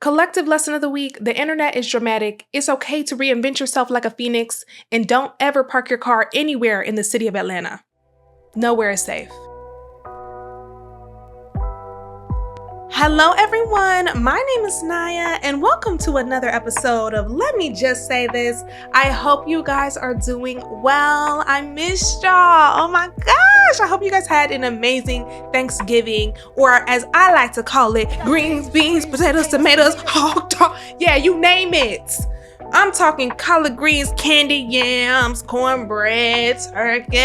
Collective lesson of the week: the internet is dramatic. It's okay to reinvent yourself like a phoenix, and don't ever park your car anywhere in the city of Atlanta. Nowhere is safe. Hello everyone, my name is Naya and welcome to another episode of Let Me Just Say This. I hope you guys are doing well. I missed y'all. Oh my gosh, I hope you guys had an amazing Thanksgiving, or as I like to call it, greens, beans, potatoes, tomatoes, hog dog. Yeah, you name it. I'm talking collard greens, candied yams, cornbread, turkey,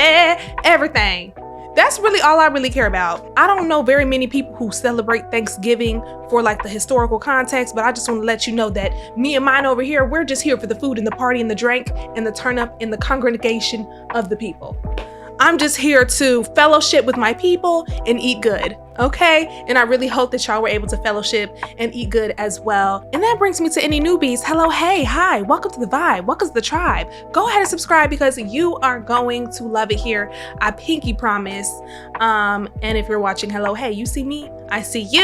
everything. That's really all I really care about. I don't know very many people who celebrate Thanksgiving for like the historical context, but I just want to let you know that me and mine over here, we're just here for the food and the party and the drink and the turn up in the congregation of the people. I'm just here to fellowship with my people and eat good, okay? And I really hope that y'all were able to fellowship and eat good as well. And that brings me to any newbies. Hello, hey, hi, welcome to the vibe, welcome to the tribe. Go ahead and subscribe because you are going to love it here. I pinky promise. And if you're watching, hello, hey, you see me? I see you.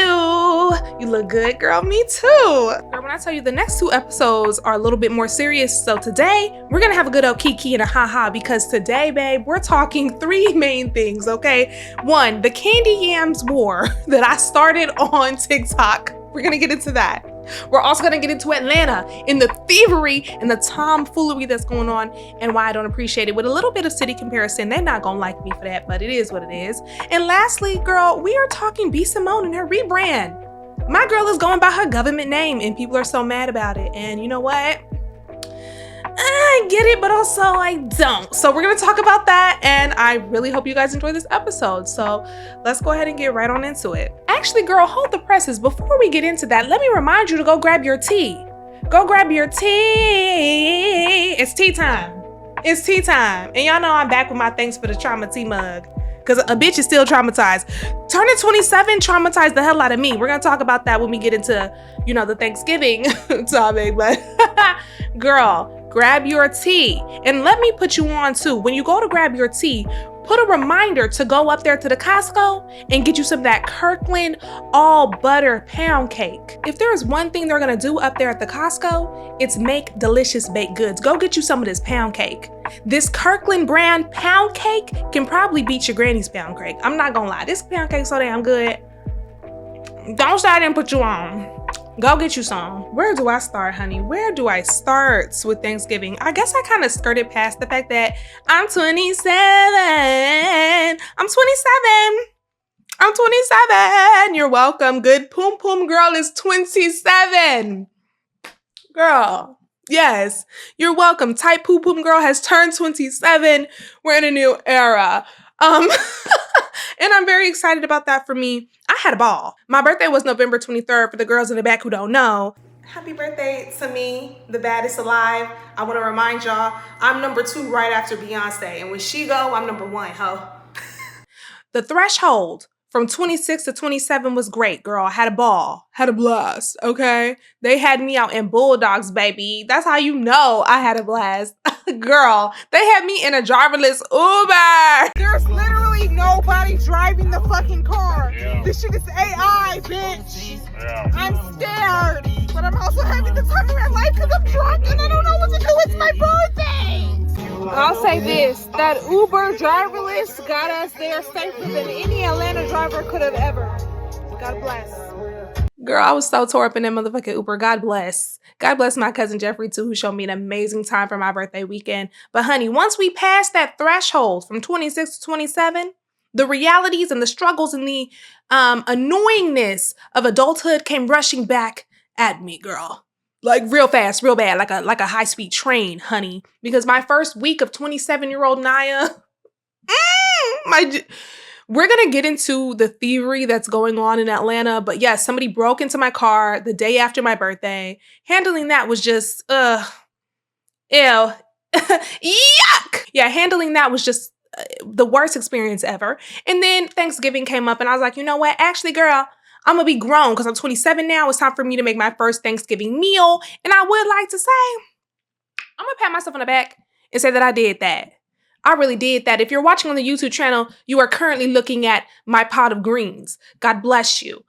You look good, girl. Me too. Girl, when I tell you the next two episodes are a little bit more serious, so today we're gonna have a good old kiki and a haha because today, babe, we're talking three main things, okay? One, the candy yams war that I started on TikTok. We're gonna get into that. We're also gonna get into Atlanta and the thievery and the tomfoolery that's going on and why I don't appreciate it with a little bit of city comparison. They're not gonna like me for that, but it is what it is. And lastly, girl, we are talking B. Simone and her rebrand. My girl is going by her government name and people are so mad about it. And you know what? I get it, but also I don't. So we're gonna talk about that, and I really hope you guys enjoy this episode. So let's go ahead and get right on into it. Actually, girl, hold the presses. Before we get into that, let me remind you to go grab your tea. Go grab your tea. It's tea time. It's tea time. And y'all know I'm back with my thanks for the trauma tea mug. Because a bitch is still traumatized. Turning 27 traumatized the hell out of me. We're gonna talk about that when we get into, you know, the Thanksgiving topic. But girl, grab your tea. And let me put you on too. When you go to grab your tea, put a reminder to go up there to the Costco and get you some of that Kirkland all butter pound cake. If there is one thing they're gonna do up there at the Costco, it's make delicious baked goods. Go get you some of this pound cake. This Kirkland brand pound cake can probably beat your granny's pound cake. I'm not gonna lie, this pound cake's so damn good. Don't say I didn't put you on. Go get you some. Where do I start, honey? Where do I start with Thanksgiving? I guess I kind of skirted past the fact that I'm 27. I'm 27. I'm 27. You're welcome. Good Poom Poom girl is 27. Girl, yes, you're welcome. Type Poom Poom girl has turned 27. We're in a new era. And I'm very excited about that for me. I had a ball. My birthday was November 23rd for the girls in the back who don't know. Happy birthday to me, the baddest alive. I want to remind y'all, I'm number 2 right after Beyonce. And when she go, I'm number 1, ho. The threshold from 26 to 27 was great, girl. I had a ball, had a blast, okay? They had me out in Bulldogs, baby. That's how you know I had a blast. Girl, they had me in a driverless Uber. There's literally nobody driving the fucking car. Yeah. This shit is AI, bitch. Yeah. I'm scared, but I'm also having the time of my life because I'm drunk and I don't know what to do. It's my birthday. I'll say this, that Uber driverless got us there safer than any Atlanta driver could have ever. God bless. Girl, I was so tore up in that motherfucking Uber. God bless. God bless my cousin Jeffrey too, who showed me an amazing time for my birthday weekend. But honey, once we pass that threshold from 26 to 27, the realities and the struggles and the annoyingness of adulthood came rushing back at me, girl. Like real fast, real bad, like a high-speed train, honey. Because my first week of 27-year-old Naya, we're going to get into the thievery that's going on in Atlanta. But yes, somebody broke into my car the day after my birthday. Handling that was just, ew. Yuck. Yeah, handling that was just the worst experience ever. And then Thanksgiving came up and I was like, you know what? Actually, girl, I'm going to be grown because I'm 27 now. It's time for me to make my first Thanksgiving meal. And I would like to say, I'm going to pat myself on the back and say that I did that. I really did that. If you're watching on the YouTube channel, you are currently looking at my pot of greens. God bless you.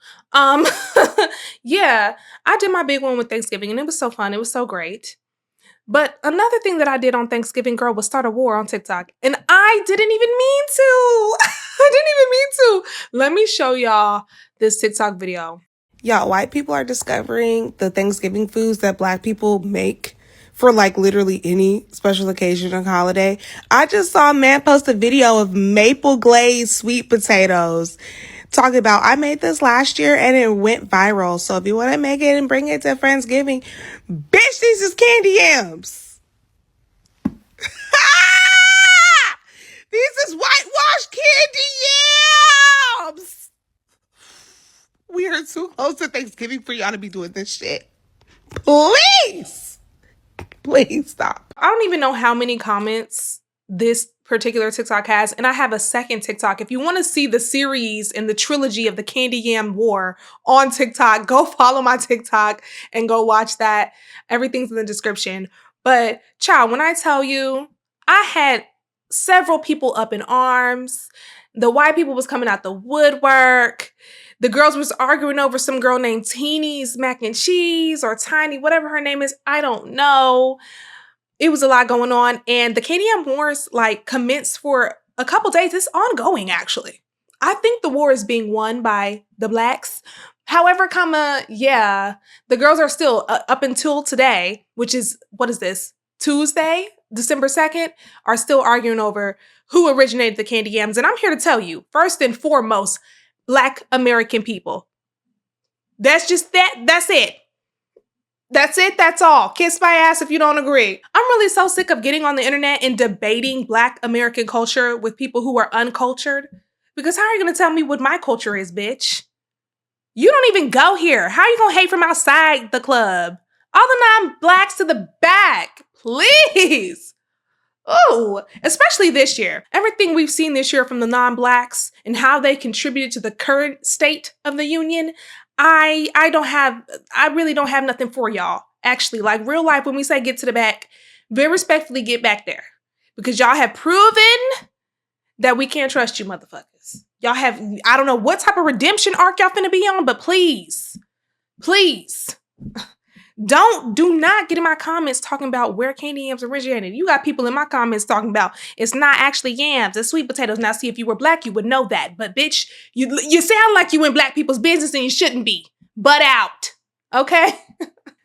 Yeah, I did my big one with Thanksgiving and it was so fun. It was so great. But another thing that I did on Thanksgiving, girl, was start a war on TikTok. And I didn't even mean to. I didn't even mean to. Let me show y'all this TikTok video. Y'all, white people are discovering the Thanksgiving foods that black people make for like literally any special occasion or holiday. I just saw a man post a video of maple glazed sweet potatoes talking about, I made this last year and it went viral. So if you want to make it and bring it to Friendsgiving, bitch, these is candy yams. These is whitewashed candy yams. We are too close to Thanksgiving for y'all to be doing this shit. Please. Please stop. I don't even know how many comments this particular TikTok has. And I have a second TikTok. If you want to see the series and the trilogy of the Candy Yam War on TikTok, go follow my TikTok and go watch that. Everything's in the description. But child, when I tell you, I had several people up in arms. The white people was coming out the woodwork. The girls was arguing over some girl named Teeny's mac and cheese or Tiny, whatever her name is. I don't know. It was a lot going on. And the Candy Yam Wars like commenced for a couple days. It's ongoing, actually. I think the war is being won by the blacks. However, the girls are still up until today, which is, what is this? Tuesday, December 2nd, are still arguing over who originated the candy yams. And I'm here to tell you, first and foremost, Black American people. That's just that. That's it. That's it. That's all. Kiss my ass if you don't agree. I'm really so sick of getting on the internet and debating Black American culture with people who are uncultured. Because how are you going to tell me what my culture is, bitch? You don't even go here. How are you going to hate from outside the club? All the non-blacks to the back. Please. Oh, especially this year. Everything we've seen this year from the non-blacks and how they contributed to the current state of the union, I really don't have nothing for y'all. Actually, like real life, when we say get to the back, very respectfully get back there. Because y'all have proven that we can't trust you motherfuckers. Y'all have, I don't know what type of redemption arc y'all finna be on, but please, do not get in my comments talking about where candy yams originated. You got people in my comments talking about it's not actually yams, it's sweet potatoes. Now, see, if you were black, you would know that. But bitch, you sound like you in black people's business and you shouldn't be. Butt out, okay?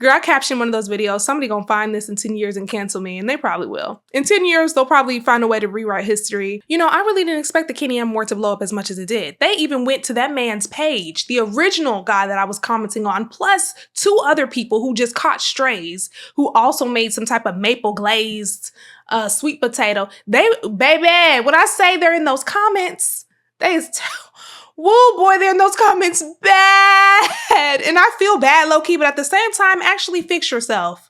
Girl, I captioned one of those videos. Somebody gonna find this in 10 years and cancel me, and they probably will. In 10 years, they'll probably find a way to rewrite history. You know, I really didn't expect the Candy Yam War to blow up as much as it did. They even went to that man's page, the original guy that I was commenting on, plus 2 other people who just caught strays, who also made some type of maple glazed sweet potato. Baby, when I say they're in those comments, woo, boy, they're in those comments bad. And I feel bad, low-key, but at the same time, actually fix yourself.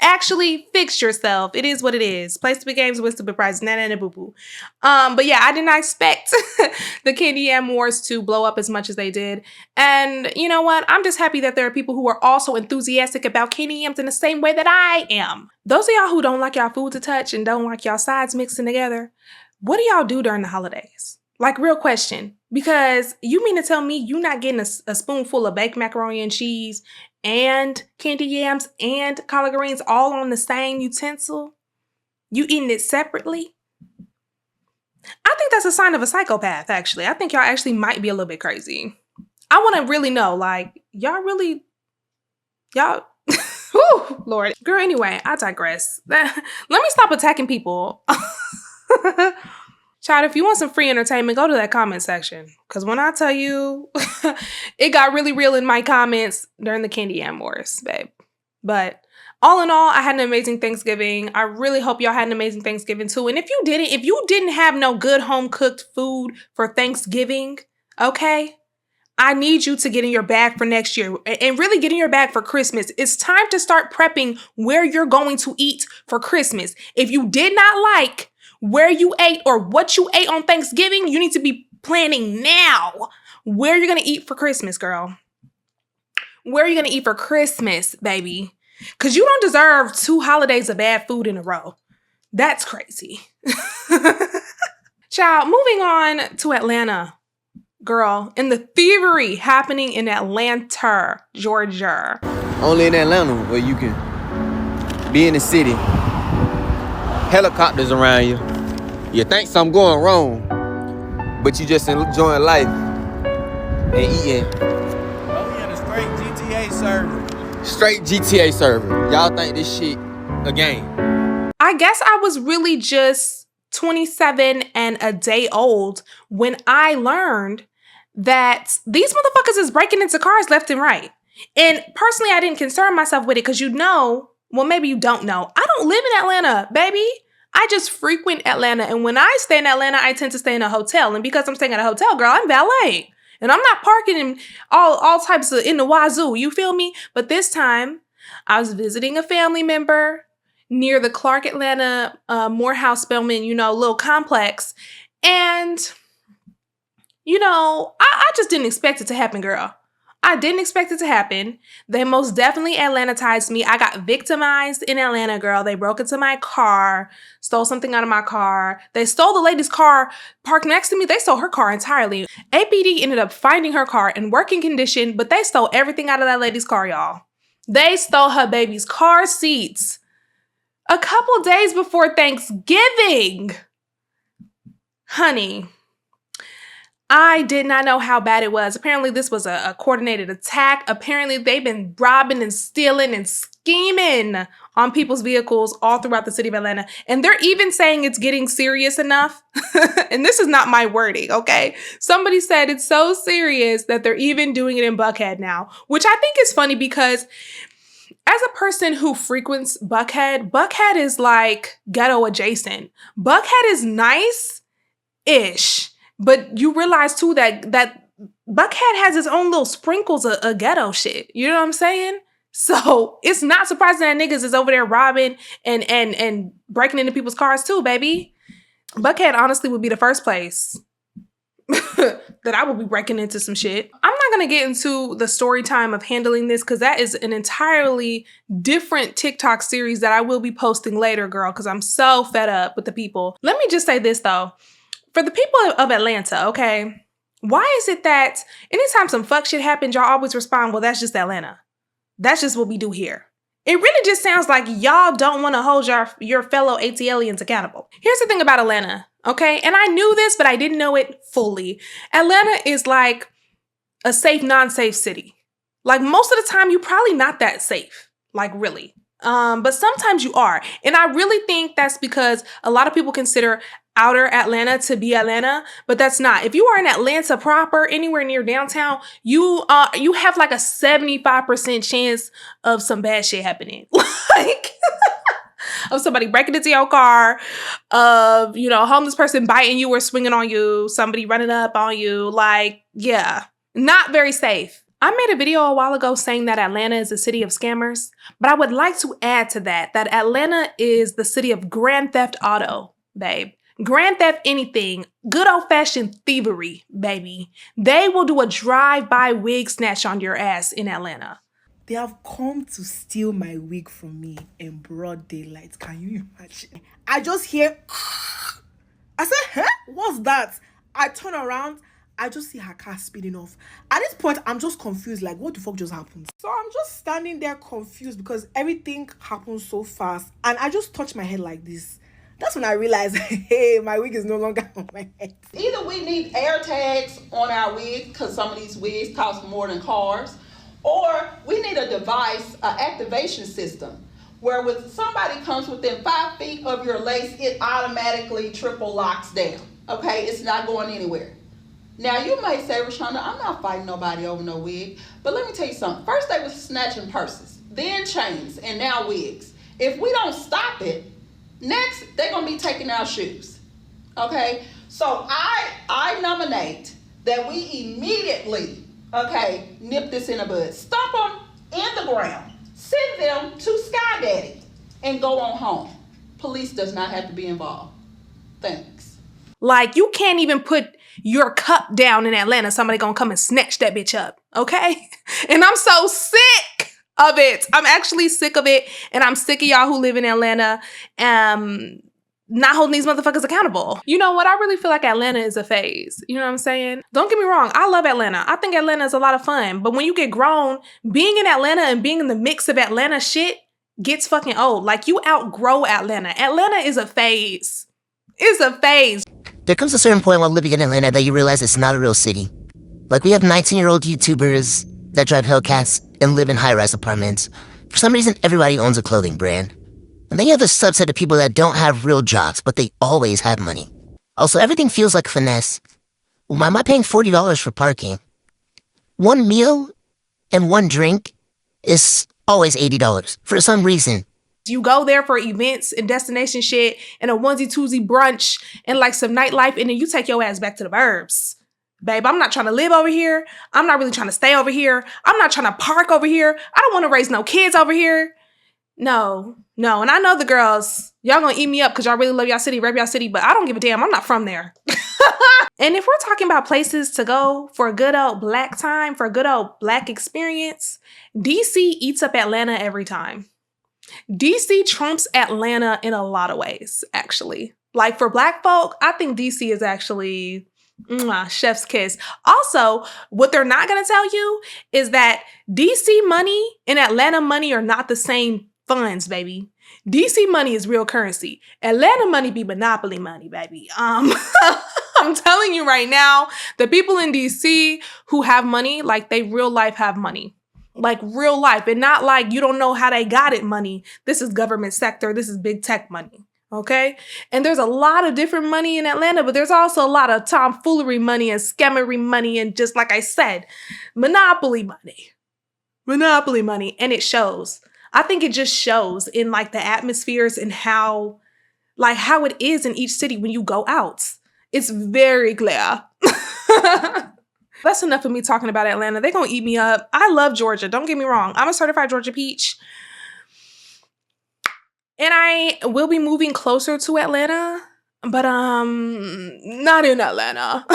Actually fix yourself. It is what it is. Play stupid games, win stupid prizes. Na boo boo. But yeah, I did not expect the Candy Yam Wars to blow up as much as they did. And you know what? I'm just happy that there are people who are also enthusiastic about candy yams in the same way that I am. Those of y'all who don't like y'all food to touch and don't like y'all sides mixing together, what do y'all do during the holidays? Like, real question. Because you mean to tell me you not getting a spoonful of baked macaroni and cheese and candy yams and collard greens all on the same utensil? You eating it separately? I think that's a sign of a psychopath, actually. I think y'all actually might be a little bit crazy. I want to really know, like, y'all, whew, Lord. Girl, anyway, I digress. Let me stop attacking people. Child, if you want some free entertainment, go to that comment section. Because when I tell you, it got really real in my comments during the Candy Yam Wars, babe. But all in all, I had an amazing Thanksgiving. I really hope y'all had an amazing Thanksgiving too. And if you didn't have no good home-cooked food for Thanksgiving, okay? I need you to get in your bag for next year and really get in your bag for Christmas. It's time to start prepping where you're going to eat for Christmas. If you did not like where you ate or what you ate on Thanksgiving, you need to be planning now where you're going to eat for Christmas, girl. Where are you going to eat for Christmas, baby? Because you don't deserve 2 holidays of bad food in a row. That's crazy. Child, moving on to Atlanta, girl, and the thievery happening in Atlanta, Georgia. Only in Atlanta where you can be in the city, helicopters around you. You think something going wrong, but you just enjoying life and eating. Oh, we in a straight GTA server. Straight GTA server. Y'all think this shit a game? I guess I was really just 27 and a day old when I learned that these motherfuckers is breaking into cars left and right. And personally, I didn't concern myself with it because well, maybe you don't know. I don't live in Atlanta, baby. I just frequent Atlanta. And when I stay in Atlanta, I tend to stay in a hotel. And because I'm staying at a hotel, girl, I'm valet. And I'm not parking in all types of in the wazoo. You feel me? But this time, I was visiting a family member near the Clark Atlanta Morehouse Spelman, little complex. And, I just didn't expect it to happen, girl. I didn't expect it to happen. They most definitely Atlantized me. I got victimized in Atlanta, girl. They broke into my car, stole something out of my car. They stole the lady's car parked next to me. They stole her car entirely. APD ended up finding her car in working condition, but they stole everything out of that lady's car, y'all. They stole her baby's car seats a couple days before Thanksgiving. Honey, I did not know how bad it was. Apparently, this was a coordinated attack. Apparently, they've been robbing and stealing and scheming on people's vehicles all throughout the city of Atlanta. And they're even saying it's getting serious enough. And this is not my wording, okay? Somebody said it's so serious that they're even doing it in Buckhead now, which I think is funny because as a person who frequents Buckhead, Buckhead is like ghetto adjacent. Buckhead is nice-ish. But you realize too that Buckhead has its own little sprinkles of ghetto shit. You know what I'm saying? So it's not surprising that niggas is over there robbing and breaking into people's cars too, baby. Buckhead honestly would be the first place that I would be breaking into some shit. I'm not gonna get into the story time of handling this because that is an entirely different TikTok series that I will be posting later, girl, because I'm so fed up with the people. Let me just say this though. For the people of Atlanta, okay, why is it that anytime some fuck shit happens, y'all always respond, well, that's just Atlanta. That's just what we do here. It really just sounds like y'all don't want to hold your fellow ATLians accountable. Here's the thing about Atlanta, okay? And I knew this, but I didn't know it fully. Atlanta is like a safe, non-safe city. Like most of the time, you're probably not that safe, like really. But sometimes you are. And I really think that's because a lot of people consider outer Atlanta to be Atlanta, but that's not. If you are in Atlanta proper, anywhere near downtown, you have like a 75% chance of some bad shit happening. Like of somebody breaking into your car, of, a homeless person biting you or swinging on you, somebody running up on you. Like, yeah, not very safe. I made a video a while ago saying that Atlanta is a city of scammers, but I would like to add to that Atlanta is the city of grand theft auto, babe. Grand theft anything, good old-fashioned thievery, baby. They will do a drive-by wig snatch on your ass in Atlanta. They have come to steal my wig from me in broad daylight. Can you imagine? I just hear, I said, huh? What's that? I turn around, I just see her car speeding off. At this point, I'm just confused, like, what the fuck just happened? So I'm just standing there confused because everything happens so fast. And I just touch my head like this. That's when I realized, hey, my wig is no longer on my head. Either we need air tags on our wigs because some of these wigs cost more than cars, or we need a device, an activation system, where when somebody comes within 5 feet of your lace, it automatically triple locks down, okay? It's not going anywhere. Now, you may say, Rashonda, I'm not fighting nobody over no wig, but let me tell you something. First, they was snatching purses, then chains, and now wigs. If we don't stop it, next, they're going to be taking our shoes, okay? So I nominate that we immediately, okay, nip this in the bud. Stomp them in the ground. Send them to Sky Daddy and go on home. Police does not have to be involved. Thanks. Like, you can't even put your cup down in Atlanta. Somebody going to come and snatch that bitch up, okay? And I'm so sick of it. I'm actually sick of it. And I'm sick of y'all who live in Atlanta. not holding these motherfuckers accountable. You know what? I really feel like Atlanta is a phase. You know what I'm saying? Don't get me wrong. I love Atlanta. I think Atlanta is a lot of fun. But when you get grown, being in Atlanta and being in the mix of Atlanta shit gets fucking old. Like, you outgrow Atlanta. Atlanta is a phase. It's a phase. There comes a certain point while living in Atlanta that you realize it's not a real city. Like, we have 19-year-old YouTubers that drive Hellcats and live in high-rise apartments. For some reason, everybody owns a clothing brand. And then you have a subset of people that don't have real jobs, but they always have money. Also, everything feels like finesse. Why am I paying $40 for parking? One meal and one drink is always $80 for some reason. You go there for events and destination shit and a onesie-twosie brunch and like some nightlife, and then you take your ass back to the burbs. Babe, I'm not trying to live over here. I'm not really trying to stay over here. I'm not trying to park over here. I don't want to raise no kids over here. No. And I know the girls, y'all gonna eat me up because y'all really love y'all city, rep y'all city, but I don't give a damn. I'm not from there. And if we're talking about places to go for a good old black time, for a good old black experience, DC eats up Atlanta every time. DC trumps Atlanta in a lot of ways, actually. Like, for black folk, I think DC is actually chef's kiss. Also, what they're not going to tell you is that DC money and Atlanta money are not the same funds, baby. DC money is real currency. Atlanta money be monopoly money, baby. I'm telling you right now, the people in DC who have money, like, they real life have money. Like, real life. And not like you don't know how they got it money. This is government sector. This is big tech money. Okay? And there's a lot of different money in Atlanta, but there's also a lot of tomfoolery money and scammery money and, just like I said, monopoly money. Monopoly money. And it shows. I think it just shows in, like, the atmospheres and how it is in each city when you go out. It's very clear. That's enough of me talking about Atlanta. They're going to eat me up. I love Georgia. Don't get me wrong. I'm a certified Georgia peach. And I will be moving closer to Atlanta, but not in Atlanta.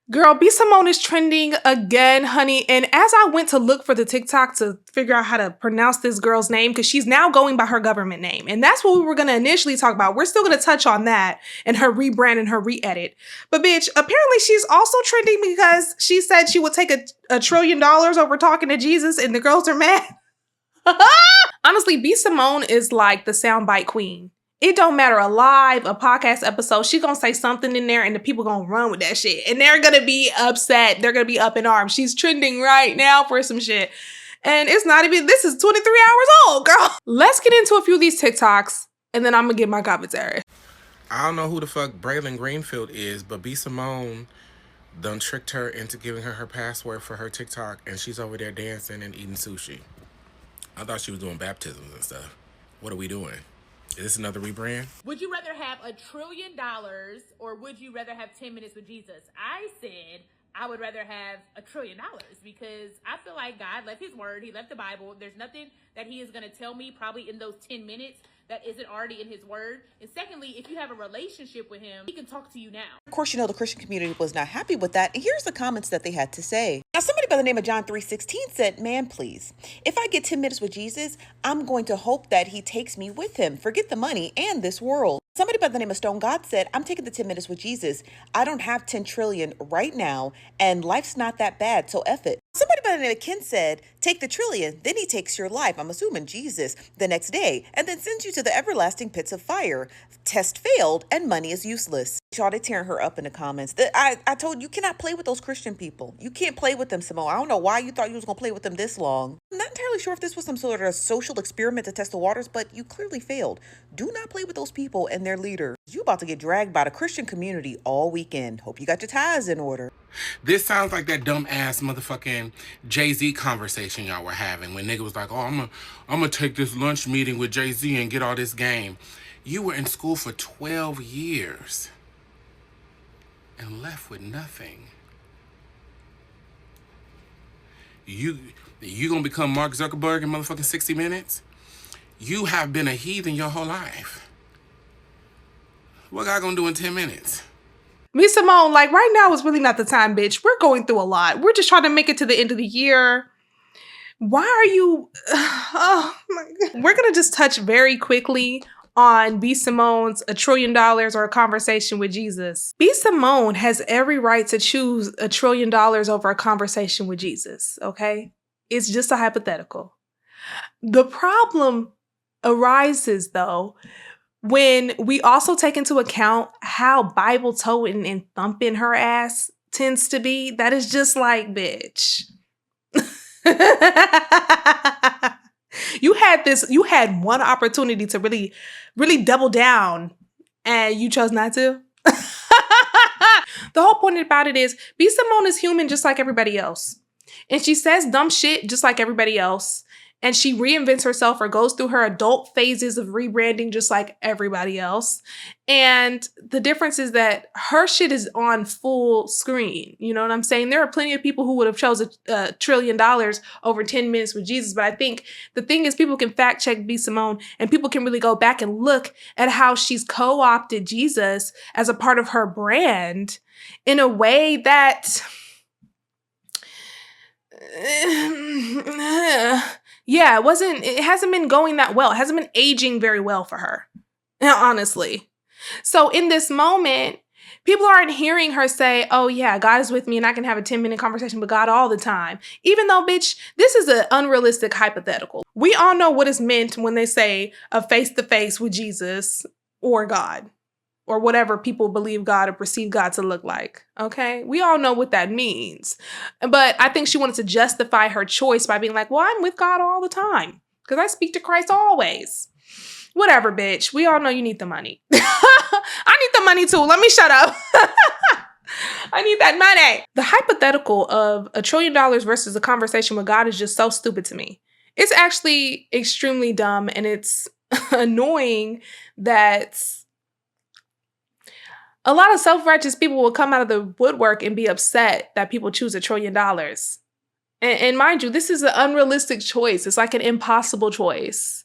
Girl, B Simone is trending again, honey. And as I went to look for the TikTok to figure out how to pronounce this girl's name, because she's now going by her government name. And that's what we were going to initially talk about. We're still going to touch on that and her rebrand and her re-edit. But bitch, apparently she's also trending because she said she would take $1 trillion over talking to Jesus, and the girls are mad. Honestly, B Simone is like the soundbite queen. It don't matter, a live, a podcast episode, she gonna say something in there and the people gonna run with that shit. And they're gonna be upset. They're gonna be up in arms. She's trending right now for some shit. And it's not even, this is 23 hours old, girl. Let's get into a few of these TikToks and then I'm gonna get my commentary. I don't know who the fuck Braylon Greenfield is, but B Simone done tricked her into giving her password for her TikTok, and she's over there dancing and eating sushi. I thought she was doing baptisms and stuff. What are we doing? Is this another rebrand? Would you rather have $1 trillion or would you rather have 10 minutes with Jesus? I said I would rather have $1 trillion because I feel like God left his word. He left the Bible. There's nothing that he is going to tell me probably in those 10 minutes that isn't already in his word. And secondly, if you have a relationship with him, he can talk to you now. Of course, you know, the Christian community was not happy with that. And here's the comments that they had to say. Now, somebody by the name of John 3:16 said, "Man, please, if I get 10 minutes with Jesus, I'm going to hope that he takes me with him. Forget the money and this world." Somebody by the name of Stone God said, "I'm taking the 10 minutes with Jesus. I don't have 10 trillion right now, and life's not that bad, so F it." Somebody by the name of Ken said, "Take the trillion, then he takes your life," I'm assuming Jesus, "the next day, and then sends you to the everlasting pits of fire. Test failed, and money is useless." Y'all, they tearing her up in the comments. I told you cannot play with those Christian people. You can't play with them, Simone. I don't know why you thought you was going to play with them this long. I'm not entirely sure if this was some sort of social experiment to test the waters, but you clearly failed. Do not play with those people and their leader. You about to get dragged by the Christian community all weekend. Hope you got your ties in order. This sounds like that dumb ass motherfucking Jay-Z conversation y'all were having when nigga was like, "Oh, I'm gonna take this lunch meeting with Jay-Z and get all this game." You were in school for 12 years and left with nothing. You gonna become Mark Zuckerberg in motherfucking 60 minutes? You have been a heathen your whole life. What God gonna do in 10 minutes? Miss Simone, like, right now is really not the time, bitch. We're going through a lot. We're just trying to make it to the end of the year. Why are you... Oh, my God. We're going to just touch very quickly on B. Simone's $1 trillion or a conversation with Jesus. B. Simone has every right to choose $1 trillion over a conversation with Jesus, okay? It's just a hypothetical. The problem arises, though, when we also take into account how Bible-toting and thumping her ass tends to be. That is just like, bitch. You had one opportunity to really, really double down and you chose not to. The whole point about it is B. Simone is human just like everybody else. And she says dumb shit just like everybody else. And she reinvents herself or goes through her adult phases of rebranding just like everybody else. And the difference is that her shit is on full screen. You know what I'm saying? There are plenty of people who would have chosen $1 trillion over 10 minutes with Jesus. But I think the thing is people can fact check B. Simone and people can really go back and look at how she's co-opted Jesus as a part of her brand in a way that... yeah, it hasn't been going that well. It hasn't been aging very well for her, honestly. So in this moment, people aren't hearing her say, oh yeah, God is with me and I can have a 10-minute conversation with God all the time. Even though, bitch, this is an unrealistic hypothetical. We all know what is meant when they say a face-to-face with Jesus or God, or whatever people believe God or perceive God to look like, okay? We all know what that means. But I think she wanted to justify her choice by being like, well, I'm with God all the time because I speak to Christ always. Whatever, bitch. We all know you need the money. I need the money too. Let me shut up. I need that money. The hypothetical of $1 trillion versus a conversation with God is just so stupid to me. It's actually extremely dumb, and it's annoying that a lot of self-righteous people will come out of the woodwork and be upset that people choose $1 trillion. And mind you, this is an unrealistic choice. It's like an impossible choice.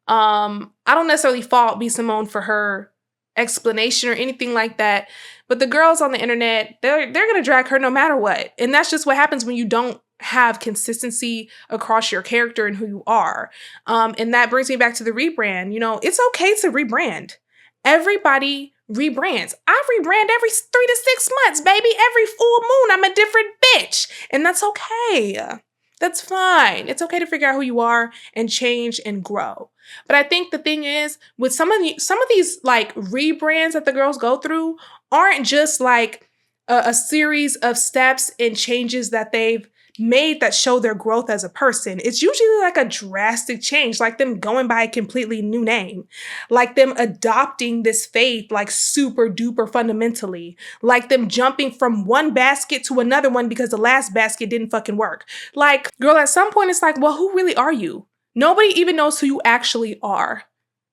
I don't necessarily fault B. Simone for her explanation or anything like that. But the girls on the internet, they're going to drag her no matter what. And that's just what happens when you don't have consistency across your character and who you are. And that brings me back to the rebrand. You know, it's okay to rebrand. Everybody rebrands. I rebrand every 3 to 6 months, baby. Every full moon, I'm a different bitch. And that's okay. That's fine. It's okay to figure out who you are and change and grow. But I think the thing is, with some of these like rebrands that the girls go through aren't just like a series of steps and changes that they've made that show their growth as a person. It's usually like a drastic change, like them going by a completely new name, like them adopting this faith like super duper fundamentally, like them jumping from one basket to another one because the last basket didn't fucking work. Like, girl, at some point it's like, well, who really are you? Nobody even knows who you actually are.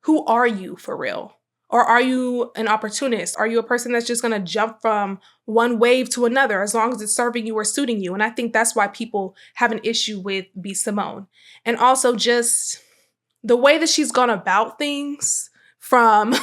Who are you for real? Or are you an opportunist? Are you a person that's just going to jump from one wave to another as long as it's serving you or suiting you? And I think that's why people have an issue with B. Simone. And also just the way that she's gone about things from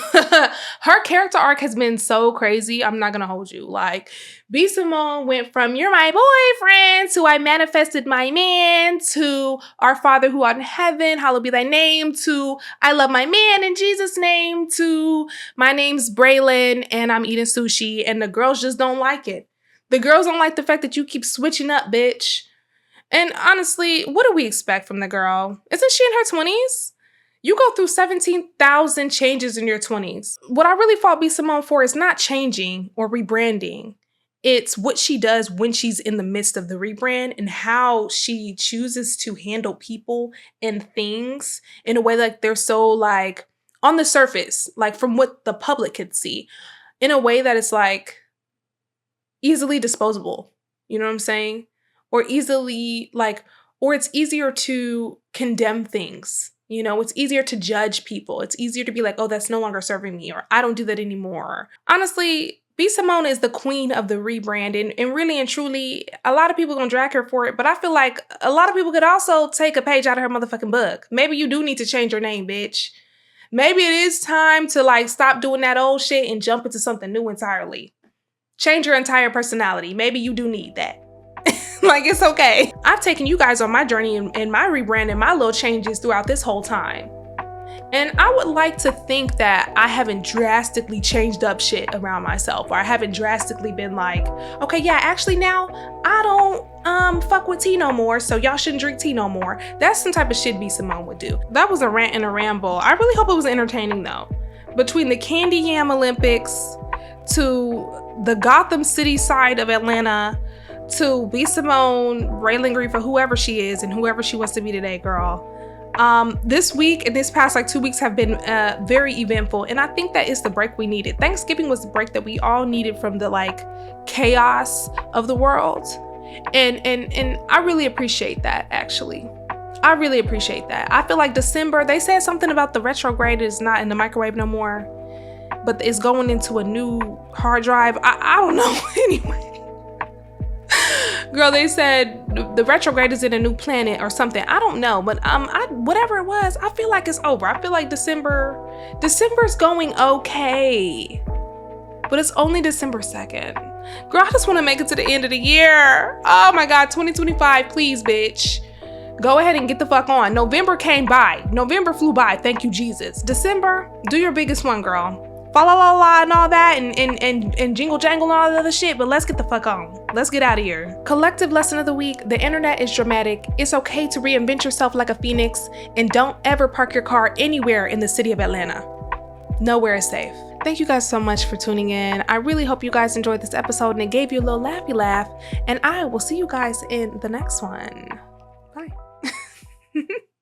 her character arc has been so crazy. I'm not going to hold you. Like, B. Simone went from you're my boyfriend to I manifested my man to our Father who art in heaven, hallowed be thy name, to I love my man in Jesus' name, to my name's Braylon and I'm eating sushi, and the girls just don't like it. The girls don't like the fact that you keep switching up, bitch. And honestly, what do we expect from the girl? Isn't she in her 20s? You go through 17,000 changes in your 20s. What I really fault B. Simone for is not changing or rebranding. It's what she does when she's in the midst of the rebrand and how she chooses to handle people and things in a way like they're so like on the surface, like from what the public could see, in a way that it's like easily disposable. You know what I'm saying? Or easily like, or it's easier to condemn things. You know, it's easier to judge people. It's easier to be like, oh, that's no longer serving me, or I don't do that anymore. Honestly, B. Simone is the queen of the rebrand, and really and truly, a lot of people gonna drag her for it, but I feel like a lot of people could also take a page out of her motherfucking book. Maybe you do need to change your name, bitch. Maybe it is time to like stop doing that old shit and jump into something new entirely. Change your entire personality. Maybe you do need that. Like, it's okay. I've taken you guys on my journey and my rebrand and my little changes throughout this whole time. And I would like to think that I haven't drastically changed up shit around myself, or I haven't drastically been like, okay, yeah, actually now I don't fuck with tea no more, so y'all shouldn't drink tea no more. That's some type of shit B Simone would do. That was a rant and a ramble. I really hope it was entertaining though. Between the Candy Yam Olympics, to the Gotham City side of Atlanta, to B Simone railing grief for whoever she is and whoever she wants to be today, girl. This week and this past like 2 weeks have been very eventful, and I think that is the break we needed. Thanksgiving was the break that we all needed from the like chaos of the world, and I really appreciate that. Actually, I really appreciate that. I feel like December, they said something about the retrograde is not in the microwave no more, but it's going into a new hard drive. I don't know. Anyway, girl, they said the retrograde is in a new planet or something. I don't know, but whatever it was, I feel like it's over. I feel like December's going okay, but it's only December 2nd. Girl, I just want to make it to the end of the year. Oh my God, 2025, please, bitch. Go ahead and get the fuck on. November came by. November flew by. Thank you, Jesus. December, do your biggest one, girl. Fa la la la and all that and jingle jangle and all that other shit, but let's get the fuck on. Let's get out of here. Collective lesson of the week: the internet is dramatic. It's okay to reinvent yourself like a phoenix, and don't ever park your car anywhere in the city of Atlanta. Nowhere is safe. Thank you guys so much for tuning in. I really hope you guys enjoyed this episode and it gave you a little laughy laugh, and I will see you guys in the next one. Bye.